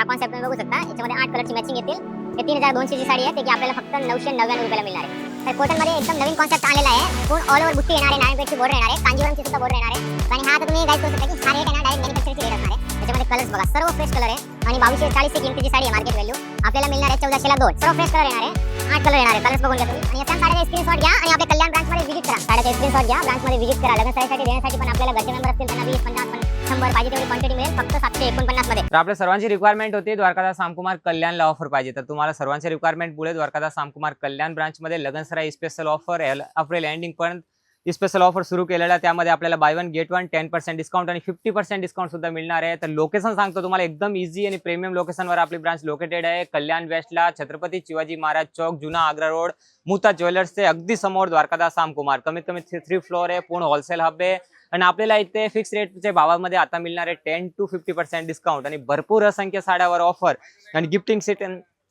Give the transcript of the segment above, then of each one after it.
Concept तुम्ही बघू शकता। याच्यामध्ये 8 कलरची मॅचिंग येतील। हे 3200 ची साडी आहे, ती आपल्याला फक्त 999 रुपयाला मिळणार आहे। तर कॉटन मध्ये एकदम नवीन कॉन्सेप्ट आलेला आहे। पूर्ण ऑल ओव्हर बुट्टी येणार आहे, 9 पेजची बॉर्डर येणार आहे, कांजीवरमची सुद्धा बॉर्डर येणार आहे। आणि हा आता तुम्ही गाइस करू शकता की हा रेट आहे ना डायरेक्ट मॅन्युफॅक्चरची रेट असणार आहे। त्याच्यामध्ये कलर्स बघा, सर्व फ्रेश कलर आहे आणि 2240 ची किमतीची साडी आहे। मार्केट व्हॅल्यू आपल्याला मिळणार आहे 1400 ला 2। सर्व फ्रेश कलर येणार आहे, 8 कलर येणार आहे। कलर्स बघून घ्या तुम्ही आणि या साड्याचा स्क्रीनशॉट घ्या आणि आपल्या कल्याण ब्रांच मध्ये विजिट करा। साड्याचा स्क्रीनशॉट घ्या, ब्रांच मध्ये विजिट करा। लग्न साडीसाठी देण्यासाठी पण आपल्याला घरचे मेंबर असतील त्यांना 20 50 100 पाहिजे तेवढी क्वांटिटी मिळेल फक्त 749 मध्ये। तर आपल्या सर्वांची रिक्वायरमेंट होती द्वारकादास सामकुमार कल्याणला ऑफर पाहिजे, तर तुम्हाला सर्वांची रिक्वायरमेंट पुढे द्वारकादास सामकुमार कल्याण ब्रांच मध्ये लगनसराई स्पेशल ऑफर एप्रिल एंडिंग पर्यंत स्पेशल ऑफर सुरू केलेला आहे। त्यामध्ये आपल्याला by one get one 10% discount आणि 50% डिस्काउंट सुद्धा मिळणार आहे। तर लोकेशन सांगतो तुम्हाला, एकदम इझी आणि प्रीमियम लोकेशनवर आपली ब्रांच लोकेटेड आहे। कल्याण वेस्टला छत्रपती शिवाजी महाराज चौक, जुना आग्रा रोड, मुता ज्वेलर्सचे अगदी समोर द्वारकादास सामकुमार। कमीत कमी 3 फ्लोर आहे, पूर्ण होलसेल हब आहे आणि आपल्याला इथे फिक्स रेटच्या भावामध्ये आता मिळणार आहे 10 to 50% डिस्काउंट आणि भरपूर असंख्य साड्यावर ऑफर आणि गिफ्टिंग सेट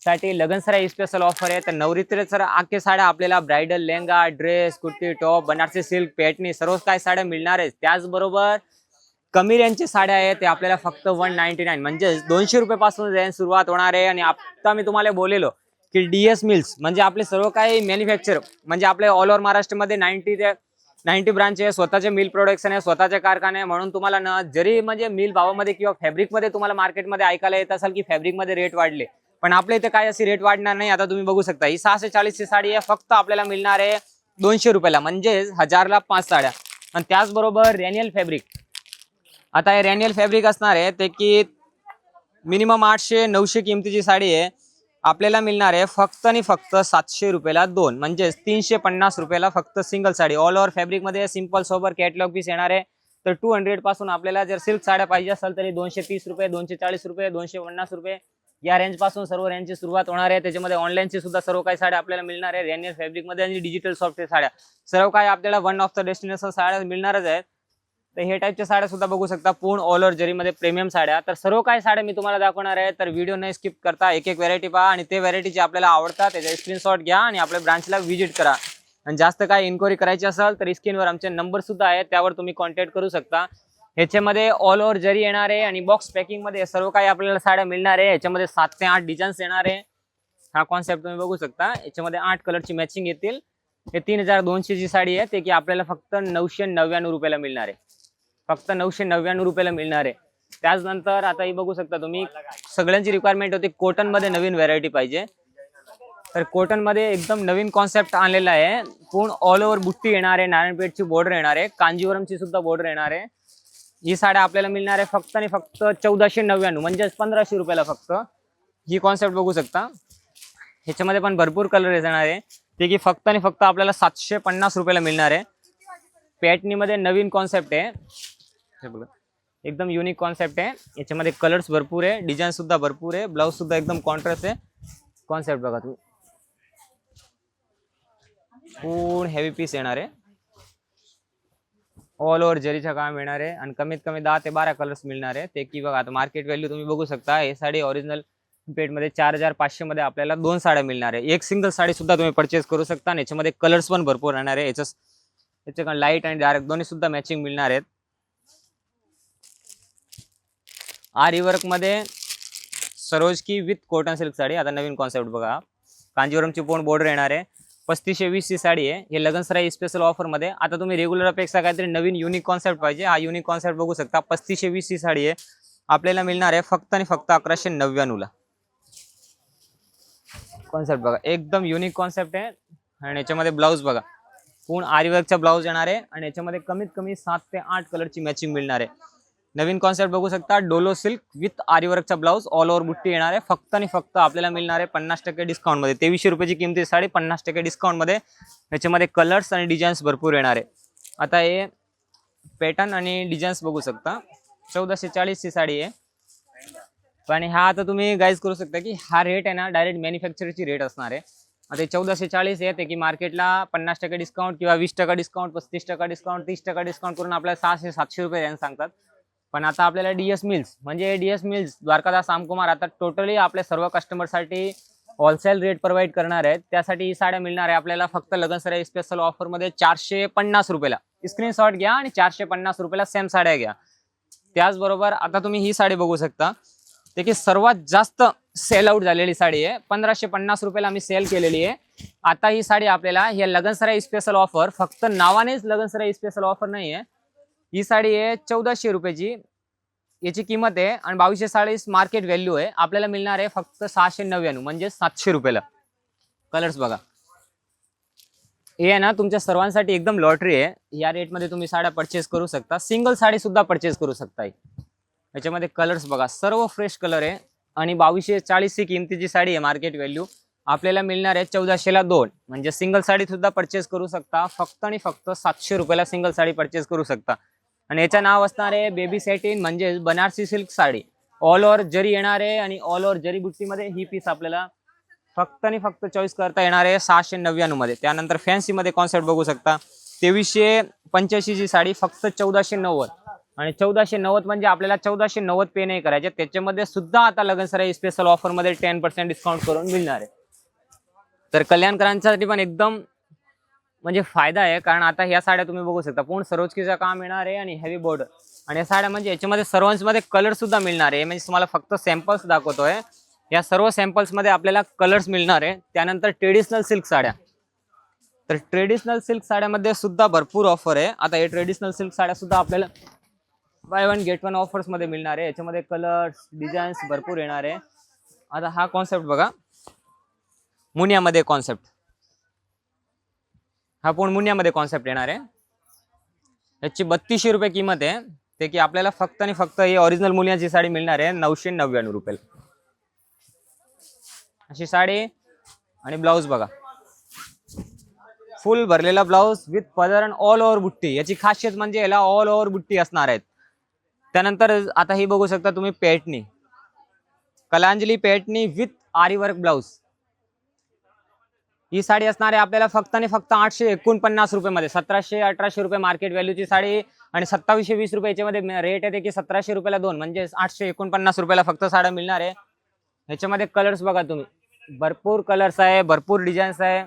साठी लगनसराई स्पेशल ऑफर आहे। तर नवरात्रीच्या आख्या साड्या आपल्याला bridal lehenga, dress, kurti, top, Banarasi silk, Paithani सर्व काय साड्या मिळणार आहेत। त्याचबरोबर कमी रेंजची साड्या आहेत ते आपल्याला फक्त 199 म्हणजे 200 रुपयापासून रेंज सुरुवात होणार आहे। आणि आता मी तुम्हाला बोललेलो की डीएस मिल्स म्हणजे आपले सर्व काही मॅन्युफॅक्चर म्हणजे आपले ऑल ओव्हर महाराष्ट्रामध्ये 90 ब्रांच आहे, स्वतःचे मिल प्रोडक्शन आहे, स्वतःचे कारखाने आहे। म्हणून तुम्हाला ना जरी म्हणजे मिल भावामध्ये किंवा फॅब्रिक मध्ये तुम्हाला मार्केटमध्ये ऐकायला येत असेल की फॅब्रिक मध्ये रेट वाढले, पण आपल्या इथे काय अशी रेट वाढणार नाही। आता तुम्ही बघू शकता ही 640 ची साडी आहे, फक्त आपल्याला मिळणार आहे 200 रुपयाला म्हणजे 1000 ला 5 साड्या। आणि त्याचबरोबर रॅनियल फॅब्रिक, आता हे रॅनियल फॅब्रिक असणार आहे ते की मिनिमम 800-900 किमतीची साडी आहे, आपल्याला मिळणार आहे फक्त आणि फक्त 700 रुपयाला 2 म्हणजे 350 रुपयाला फक्त single sari. All over fabric मध्ये सिंपल सोबर कॅटलॉग पीस येणार आहे। तर 200 पासून आपल्याला जर सिल्क साड्या पाहिजे असेल तरी 230 रुपये, 240 रुपये, 250 रुपये या रेंज पासून सर्व रेंजची सुरुवात होणार आहे। त्याच्यामध्ये ऑनलाईनची सुद्धा सर्व काही साड्या आपल्याला मिळणार आहे रॅनियल फॅब्रिक मध्ये आणि डिजिटल सॉफ्टवेअर साड्या सर्व काही आपल्याला वन ऑफ द डेस्टिनेशन साड्या मिळणारच आहेत। तर हे टाइपच्या साड्या सुद्धा बघू शकता, पूर्ण ऑल ओव्हर जरीमध्ये प्रीमियम साड्या। तर सर्व काही साड्या मी तुम्हाला दाखवणार आहे, तर व्हिडिओ नाही स्किप करता एक एक व्हरायटी पहा आणि ते व्हरायटी जे आपल्याला आवडतात त्याचा स्क्रीनशॉट घ्या आणि आपल्या ब्रांचला व्हिजिट करा। आणि जास्त काही इन्क्वायरी करायची असेल तर स्क्रीनवर आमचे नंबर सुद्धा आहेत, त्यावर तुम्ही कॉन्टॅक्ट करू शकता। ह्याच्यामध्ये ऑल ओव्हर जरी येणार आहे आणि बॉक्स पॅकिंग मध्ये सर्व काही आपल्याला साड्या मिळणार आहे। याच्यामध्ये 7 ते 8 डिझाईन्स येणार आहे। हा कॉन्सेप्ट तुम्ही बघू शकता, याच्यामध्ये 8 कलरची मॅचिंग येतील। हे 3200 ची साडी आहे ते की आपल्याला फक्त 999 रुपयाला मिळणार आहे, फक्त 999 रुपयाला मिळणार आहे। त्याचनंतर आता ही बघू शकता तुम्ही, सगळ्यांची रिक्वायरमेंट होती कॉटन मध्ये नवीन व्हरायटी पाहिजे, तर कॉटन मध्ये एकदम नवीन कॉन्सेप्ट आणलेला आहे। पूर्ण ऑल ओव्हर बुट्टी येणार आहे, नारायणपेठची बॉर्डर येणार आहे, कांजीवरमची सुद्धा बॉर्डर येणार आहे। ही साड्या आपल्याला मिळणार आहे फक्त आणि फक्त 1499 म्हणजे 1500 रुपयाला फक्त। ही कॉन्सेप्ट बघू शकता, ह्याच्यामध्ये पण भरपूर कलर येणार आहे ते की फक्त आणि फक्त आपल्याला 750 रुपयाला मिळणार आहे। पॅटनी मध्ये नवीन कॉन्सेप्ट आहे, हे बघा एकदम युनिक कॉन्सेप्ट आहे। याच्यामध्ये कलर्स भरपूर आहे, डिझाईन सुद्धा भरपूर आहे, ब्लाउज सुद्धा एकदम कॉन्ट्रास्ट आहे। कॉन्सेप्ट बघा तुम्ही, पूर्ण हेवी पीस येणार आहे, ऑल ओव्हर जरीचं काम येणार आहे आणि कमीत कमी 10 ते 12 कलर्स मिळणार आहे ते की बघा। आता मार्केट व्हॅल्यू तुम्ही बघू शकता, हे साडी ओरिजिनल पेट मध्ये 4500 मध्ये आपल्याला 2 साड्या मिळणार आहे। एक सिंगल साडी सुद्धा तुम्ही परचेस करू शकता आणि याच्यामध्ये कलर्स पण भरपूर येणार आहे। याच्याकडे लाईट आणि डार्क दोन्ही सुद्धा मॅचिंग मिळणार आहेत। आरी वर्क मध्ये सरोज की विथ कॉटन सिल्क साडी, आता नवीन कॉन्सेप्ट बघा, कांजीवरमची पूर्ण बॉर्डर येणार आहे। 3520 ची साडी आहे, हे लगनसराई स्पेशल ऑफर मध्ये। आता तुम्ही रेग्युलर अपेक्षा काहीतरी नवीन युनिक कॉन्सेप्ट पाहिजे, हा युनिक कॉन्सेप्ट बघू शकता। 3520 ची साडी आहे, आपल्याला मिळणार आहे फक्त आणि फक्त 1199 ला। कॉन्सेप्ट बघा, एकदम युनिक कॉन्सेप्ट आहे आणि याच्यामध्ये ब्लाउज बघा, पूर्ण आरी वर्कचा ब्लाउज येणार आहे आणि याच्यामध्ये कमीत कमी 7 ते 8 कलरची मॅचिंग मिळणार आहे। नवीन कॉन्सेप्ट बघू शकता, डोलो सिल्क विथ आरी वर्कचा ब्लाउज, ऑल ओव्हर बुट्टी येणार आहे फक्त आणि फक्त आपल्याला मिळणार आहे 50% डिस्काउंट मध्ये। 2300 रुपयाची किमती साडी 50% डिस्काउंट मध्ये। याच्यामध्ये कलर्स आणि डिझाईन्स भरपूर येणार आहे। आता हे पॅटर्न आणि डिझाईन्स बघू शकता, 1440 ची साडी आहे आणि हा आता तुम्ही गाईज करू शकता की हा रेट आहे ना डायरेक्ट मॅन्युफॅक्चरची रेट असणार आहे। आता 1440 आहे ते की मार्केटला 50% डिस्काउंट किंवा 20% डिस्काउंट, 35% डिस्काउंट, 30% डिस्काउंट करून आपल्याला 600-700 रुपये रेंज सांगतात। पण आता आपल्याला डीएस मिल्स म्हणजे डीएस मिल्स द्वारकादास सामकुमार आता टोटली आपल्या सर्व कस्टमरसाठी होलसेल रेट प्रोव्हाइड करणार आहेत। त्यासाठी ही साड्या मिळणार आहे आपल्याला फक्त लगनसराई स्पेशल ऑफर मध्ये 450 रुपयाला। स्क्रीनशॉट घ्या आणि 450 रुपयाला सेम साड्या घ्या। त्याचबरोबर आता तुम्ही ही साडी बघू शकता, ते की सर्वात जास्त सेल आउट झालेली साडी आहे. 1550 रुपयाला आम्ही सेल केलेली आहे. आता ही साडी आपल्याला हे लगनसराई स्पेशल ऑफर, फक्त नावानेच लगनसराई स्पेशल ऑफर नाही आहे. ही साडी आहे 1400 रुपयाची याची किंमत आहे आणि 2240 मार्केट व्हॅल्यू आहे. आपल्याला मिळणार आहे फक्त 699 म्हणजे 700 रुपयाला. कलर्स बघा, हे आहे ना तुमच्या सर्वांसाठी एकदम लॉटरी आहे. या रेटमध्ये तुम्ही साड्या परचेस करू शकता. सिंगल साडी सुद्धा परचेस करू शकता. याच्यामध्ये कलर्स बघा, सर्व फ्रेश कलर आहे आणि 2240 ही किमतीची साडी आहे. मार्केट व्हॅल्यू आपल्याला मिळणार आहे 1400ला 2 म्हणजे सिंगल साडी सुद्धा परचेस करू शकता. फक्त आणि फक्त 700 रुपयाला सिंगल साडी परचेस करू शकता. आणि याचं नाव असणार आहे बेबी सॅटिन म्हणजे Banarasi silk sari. All over जरी येणार आहे आणि ऑल ओव्हर जरी बुट्टीमध्ये ही पीस आपल्याला फक्त आणि फक्त चॉईस करता येणार आहे 699 मध्ये. त्यानंतर फॅन्सी मध्ये कॉन्सेप्ट बघू शकता. 2385 ची साडी फक्त 1490 आणि 1490 म्हणजे आपल्याला 1490 पे नाही करायचे. त्याच्यामध्ये सुद्धा आता लगनसराई स्पेशल ऑफर मध्ये 10% डिस्काउंट करून मिळणार आहे. तर कल्याणकरांसाठी पण एकदम म्हणजे फायदा आहे, कारण आता ह्या साड्या तुम्ही बघू शकता पूर्ण सरोजकीचं काम येणार आहे आणि हेवी बॉर्डर. आणि या साड्या म्हणजे याच्यामध्ये सर्वांमध्ये कलर सुद्धा मिळणार आहे. म्हणजे तुम्हाला फक्त सॅम्पल्स दाखवतोय. या सर्व सॅम्पल्स मध्ये आपल्याला कलर्स मिळणार आहे. त्यानंतर ट्रेडिशनल सिल्क साड्या, तर ट्रेडिशनल सिल्क साड्यामध्ये सुद्धा भरपूर ऑफर आहे. आता हे ट्रेडिशनल सिल्क साड्या सुद्धा आपल्याला बाय 1 गेट 1 ऑफर्स मध्ये मिळणार आहे. याच्यामध्ये कलर्स डिझाईन्स भरपूर येणार आहे. आता हा कॉन्सेप्ट बघा, मुनियामध्ये कॉन्सेप्ट, हा पूर्ण मुनियामध्ये कॉन्सेप्ट येणार आहे. याची 3200 रुपये किंमत आहे. ते की आपल्याला फक्त आणि फक्त ही ओरिजिनल मुनियाची साडी मिळणार आहे 999 रुपयाला. अशी साडी आणि ब्लाउज बघा, फुल भरलेला ब्लाउज विथ पदर आणि ऑल ओव्हर बुट्टी. याची खासियत म्हणजे याला ऑल ओव्हर बुट्टी असणार आहेत. त्यानंतर आता ही बघू शकता तुम्ही पैठणी, कलांजली पैठणी विथ आरी वर्क ब्लाउज. ही साडी असणार आहे आपल्याला फक्त आणि फक्त 849 रुपये मध्ये. 1700-1800 रुपये मार्केट व्हॅल्यूची साडी आणि 2720 रुपये याच्यामध्ये रेट आहे. की 1700 रुपयाला 2 म्हणजे 849 रुपयाला फक्त साड्या मिळणार आहे. ह्याच्यामध्ये कलर्स बघा तुम्ही, भरपूर कलर्स आहे, भरपूर डिझाईन्स आहे,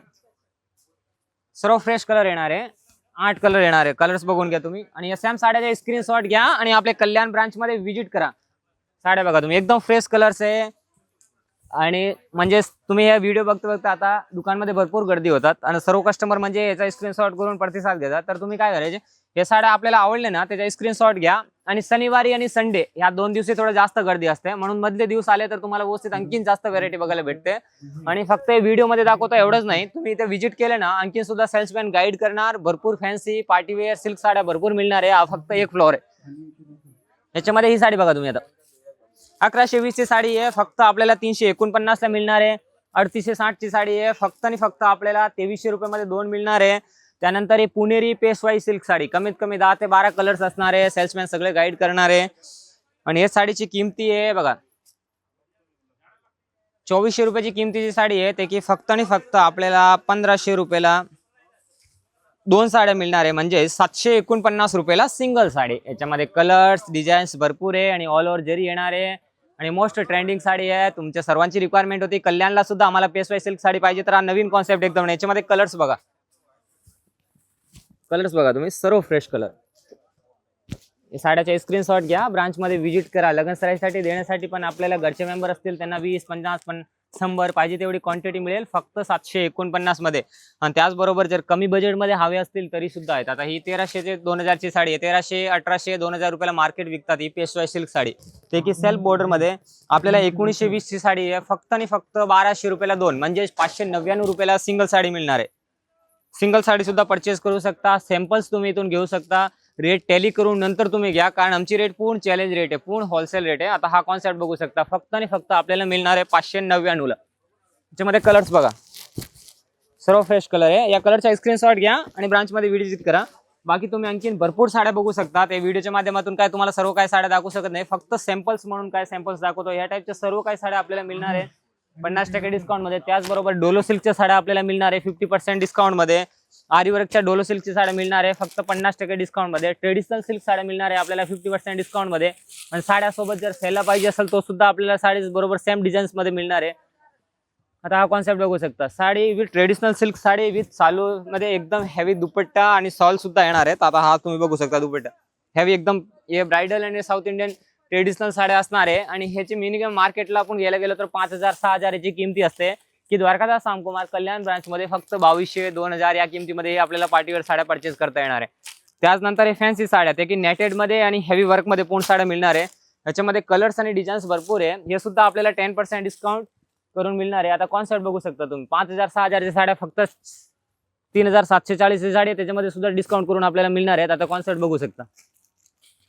सर्व फ्रेश कलर येणार आहे. 8 कलर येणार आहे. कलर्स बघून घ्या तुम्ही आणि या सॅम साड्याचे स्क्रीनशॉट घ्या आणि आपल्या कल्याण ब्रांच मध्ये व्हिजिट करा. साड्या बघा तुम्ही, एकदम फ्रेश कलर्स आहे. आणि म्हणजे तुम्ही हे व्हिडिओ बघता आता दुकानमध्ये भरपूर गर्दी होतात आणि सर्व कस्टमर म्हणजे याचा स्क्रीनशॉट करून प्रतिसाद घेतात. तर तुम्ही काय करायचे, हे साड्या आपल्याला आवडले ना त्याचा स्क्रीनशॉट घ्या. आणि शनिवारी आणि संडे ह्या 2 दिवशी थोडं जास्त गर्दी असते, म्हणून मधले दिवस आले तर तुम्हाला व्यवस्थित आणखीन जास्त व्हेरायटी बघायला भेटते. आणि फक्त व्हिडिओ मध्ये दाखवतो एवढंच नाही, तुम्ही इथे व्हिजिट केले ना आणखीन सुद्धा सेल्समॅन गाईड करणार. भरपूर फॅन्सी पार्टीवेअर सिल्क साड्या भरपूर मिळणार आहे. हा फक्त एक फ्लोअर आहे. याच्यामध्ये ही साडी बघा तुम्ही, आता 1120 ची साडी आहे फक्त आपल्याला 349 ला मिळणार आहे. 3860 ची साडी आहे फक्त आणि फक्त आपल्याला 2300 रुपयामध्ये 2 मिळणार आहे. त्यानंतर हे पुणेरी पेशवाई सिल्क साडी, कमीत कमी 10 ते 12 कलर्स असणार आहे. सेल्समॅन सगळे गाईड करणार आहे. आणि या साडीची किमती आहे बघा 2400 रुपयाची किमतीची साडी आहे. ते की फक्त आणि फक्त आपल्याला 1500 रुपयाला 2 साड्या मिळणार आहे. म्हणजे 749 रुपयाला सिंगल साडी. याच्यामध्ये कलर्स डिझाईन्स भरपूर आहे आणि ऑल ओव्हर जरी येणार आहे. आणि मोस्ट ट्रेंडिंग साडी आहे. तुमच्या सर्वांची रिक्वायरमेंट होती कल्याणला सुद्धा आम्हाला पेशवाई सिल्क साडी पाहिजे, तर हा नवीन कॉन्सेप्ट एकदम. याच्यामध्ये कलर्स बघा, कलर्स बघा तुम्ही, सर्व फ्रेश कलर. साड्याचे स्क्रीनशॉट घ्या, ब्रांच मध्ये व्हिजिट करा. लगनसराईसाठी देण्यासाठी पण आपल्याला घरचे मेंबर असतील त्यांना 20, 50, 100 पाहिजे तेवढी क्वांटिटी मिळेल फक्त 749 मध्ये. आणि त्याचबरोबर जर कमी बजेटमध्ये हवे असतील तरी सुद्धा आहेत. आता ही 1300 ते 2000 ची साडी आहे. 1300, 1800, 2000 रुपयाला मार्केट विकतात ही पेशवाई सिल्क साडी. ते की सेल्फ बॉर्डर मध्ये आपल्याला 1920 ची साडी आहे फक्त आणि फक्त 1200 रुपयाला 2 म्हणजे 599 रुपयाला सिंगल साडी मिळणार आहे. सिंगल साडी सुद्धा परचेस करू शकता. सॅम्पल्स तुम्ही इथून घेऊ शकता. रेट टॅली करून नंतर तुम्ही घ्या, कारण आमची रेट पूर्ण चॅलेंज रेट आहे, पूर्ण होलसेल रेट आहे. आता हा कॉन्सेप्ट बघू शकता फक्त आणि फक्त आपल्याला मिळणार आहे 599 ला. त्याच्यामध्ये कलर्स बघा, सर्व फ्रेश कलर आहे. या कलरचा स्क्रीनशॉट घ्या आणि ब्रांच मध्ये व्हिजिट करा. बाकी तुम्ही आणखीन भरपूर साड्या बघू शकता. त्या व्हिडिओच्या माध्यमातून काय तुम्हाला सर्व काय साड्या दाखवू शकत नाही, फक्त सॅम्पल्स म्हणून काय सॅम्पल्स दाखवतो. या टाईपच्या सर्व काही साड्या आपल्याला मिळणार आहे 50% डिस्काउंट मध्ये. त्याचबरोबर डोलो सिल्कच्या साड्या आपल्याला मिळणार आहे 50% डिस्काउंट मध्ये. आरीवर्कच्या डोलो सिल्कची साड्या मिळणार आहे फक्त 50% डिस्काउंट मध्ये. ट्रेडिशनल सिल्क साड्या मिळणार आहे आपल्याला 50% डिस्काउंट मध्ये. आणि साड्यासोबत जर सेला पाहिजे असेल तो सुद्धा आपल्याला साडी बरोबर सेम डिझाईन्स मध्ये मिळणार आहे. आता हा कॉन्सेप्ट बघू शकता, sari with traditional silk sari with चालू मध्ये एकदम हेवी दुपट्टा आणि सॉल सुद्धा येणार आहेत. आता हा तुम्ही बघू शकता दुपट्टा हेवी एकदम, हे ब्रायडल आणि साऊथ इंडियन ट्रेडिशनल साड्या असणार आहे आणि ह्याची मिनिमम मार्केटला आपण गेलं गेलो तर 5,000 6,000 याची किमती असते, की द्वारकादास सामकुमार कल्याण ब्रांच मध्ये फक्त 2200 2000 या किमतीमध्ये आपल्याला पार्टीवेअर साड्या परचेस करता येणार आहे. त्याचनंतर हे फॅन्सी साड्या ते की नेटेड मध्ये आणि हेवी वर्क मध्ये पूर्ण साड्या मिळणार आहे. याच्यामध्ये कलर्स आणि डिझाईन्स भरपूर आहे. हे सुद्धा आपल्याला 10% डिस्काउंट करून मिळणार आहे. आता कॉन्सेप्ट बघू शकता तुम्ही, 5,000 6,000 च्या साड्या फक्त 3,740 ची साडी आहे, त्याच्यामध्ये सुद्धा डिस्काउंट करून आपल्याला मिळणार आहेत. आता कॉन्सेप्ट बघू शकता,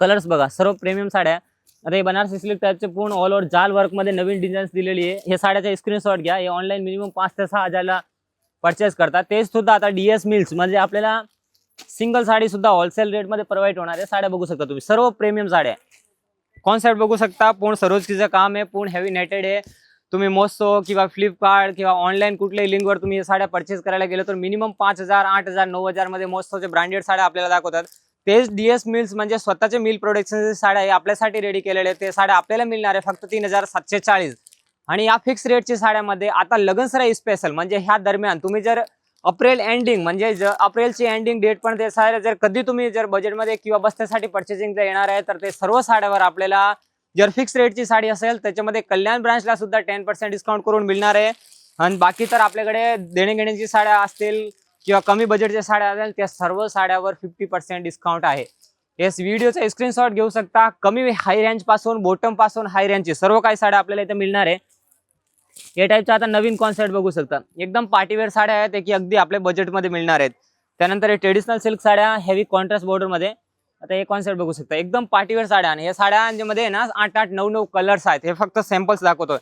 कलर्स बघा, सर्व प्रीमियम साड्या. आता हे बनारसी सिल्क टाइपचे पूर्ण ऑल ओव्हर जाल वर्क मध्ये नवीन डिझाईन्स दिलेली आहे. हे साड्याचा स्क्रीनशॉट घ्या. हे ऑनलाईन मिनिमम 5 ते 6,000 ला परचेस करतात. तेच सुद्धा आता DS मिल्स म्हणजे आपल्याला सिंगल साडी सुद्धा होलसेल रेट मध्ये प्रोव्हाइड होणार आहे. साड्या बघू शकता तुम्ही, सर्व प्रीमियम साड्या. कॉन्सेप्ट बघू शकता, पूर्ण सरोजकीचं काम आहे, पूर्ण हेवी नेटेड आहे. तुम्ही मोस्टो किंवा फ्लिपकार्ट किंवा ऑनलाईन कुठल्याही लिंकवर तुम्ही हे साड्या परचेस करायला गेलो तर मिनिमम 5,000 8,000 9,000 मध्ये मोस्टोचे ब्रँडेड साड्या आपल्याला दाखवतात. तेच DS मिल्स म्हणजे स्वतःचे मिल प्रोडक्शनचे साड्या हे आपल्यासाठी रेडी केलेले आहेत. ते साड्या आपल्याला मिळणार आहे फक्त 3,740. आणि या फिक्स रेटची साड्यामध्ये आता लगनसराई स्पेशल म्हणजे ह्या दरम्यान तुम्ही जर अप्रिल एंडिंग म्हणजे अप्रिलची एंडिंग डेट पण ते साड्या जर कधी तुम्ही जर बजेटमध्ये किंवा बसण्यासाठी पर्चेसिंग येणार आहे तर ते सर्व साड्यावर आपल्याला जर फिक्स रेटची साडी असेल त्याच्यामध्ये कल्याण ब्रांचला सुद्धा 10% डिस्काउंट करून मिळणार आहे. आणि बाकी तर आपल्याकडे देणेघेण्याची साड्या असतील किंवा कमी बजेटच्या साड्या असेल त्या सर्व साड्यावर 50% डिस्काउंट आहे. येस, व्हिडिओचा स्क्रीनशॉट घेऊ शकता. कमी हाय रेंज पासून बॉटम पासून हाय रेंजची सर्व काही साड्या आपल्याला इथे मिळणार आहे. या टाईपचा आता नवीन कॉन्सेप्ट बघू शकता, एकदम पार्टीवेअर साड्या आहेत की अगदी आपल्या बजेटमध्ये मिळणार आहेत. त्यानंतर हे ट्रेडिशनल सिल्क साड्या हेवी कॉन्ट्रास्ट बॉर्डर मध्ये. आता हे कॉन्सेप्ट बघू शकता, एकदम पार्टीवेअर साड्या. आणि या साड्यांमध्ये ना 8 9 कलर्स आहेत. हे फक्त सॅम्पल्स दाखवतोय.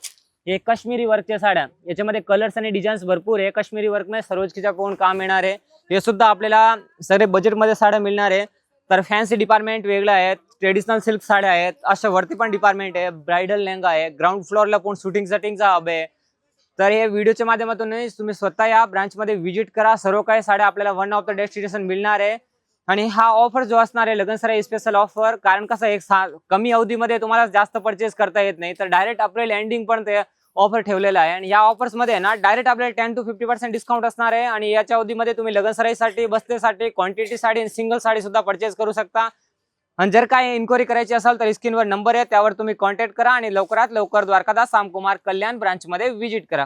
हे काश्मीरी वर्कच्या साड्या, याच्यामध्ये कलर्स आणि डिझाईन्स भरपूर आहे. काश्मीरी वर्क मध्ये सरोजकीचा पूर्ण काम येणार आहे. हे सुद्धा आपल्याला सगळे बजेटमध्ये साड्या मिळणार आहे. तर फॅन्सी डिपार्टमेंट वेगळं आहे, ट्रेडिशनल सिल्क साड्या आहेत, अशा वरती पण डिपार्टमेंट आहे, ब्रायडल लेहंगा आहे, ग्राउंड फ्लोअरला पूर्ण शूटिंगचा हब आहे. तर हे व्हिडिओच्या माध्यमातून तुम्ही स्वतः या ब्रांचमध्ये व्हिजिट करा. सर्व काही साड्या आपल्याला वन ऑफ द डेस्टिनेशन मिळणार आहे. आणि हा ऑफर जो असणार आहे लगनसराई स्पेशल ऑफर, कारण कसं एक कमी अवधीमध्ये तुम्हाला जास्त परचेस करता येत नाही तर डायरेक्ट अप्रिल एंडिंग पण ते ऑफर ठेवलेला आहे. आणि या ऑफर्स मध्ये ना डायरेक्ट आपल्याला 10 to 50% डिस्काउंट असणार आहे. आणि याच्या अवधीमध्ये तुम्ही लगनसराईसाठी बसतेसाठी क्वांटिटीसाठी सिंगल साडी सुद्धा परचेस करू शकता. आणि जर काही इन्क्वायरी करायची असेल तर स्क्रीनवर नंबर आहे, त्यावर तुम्ही कॉन्टॅक्ट करा आणि लवकरात लवकर द्वारकादास सामकुमार कल्याण ब्रांचमध्ये व्हिजिट करा.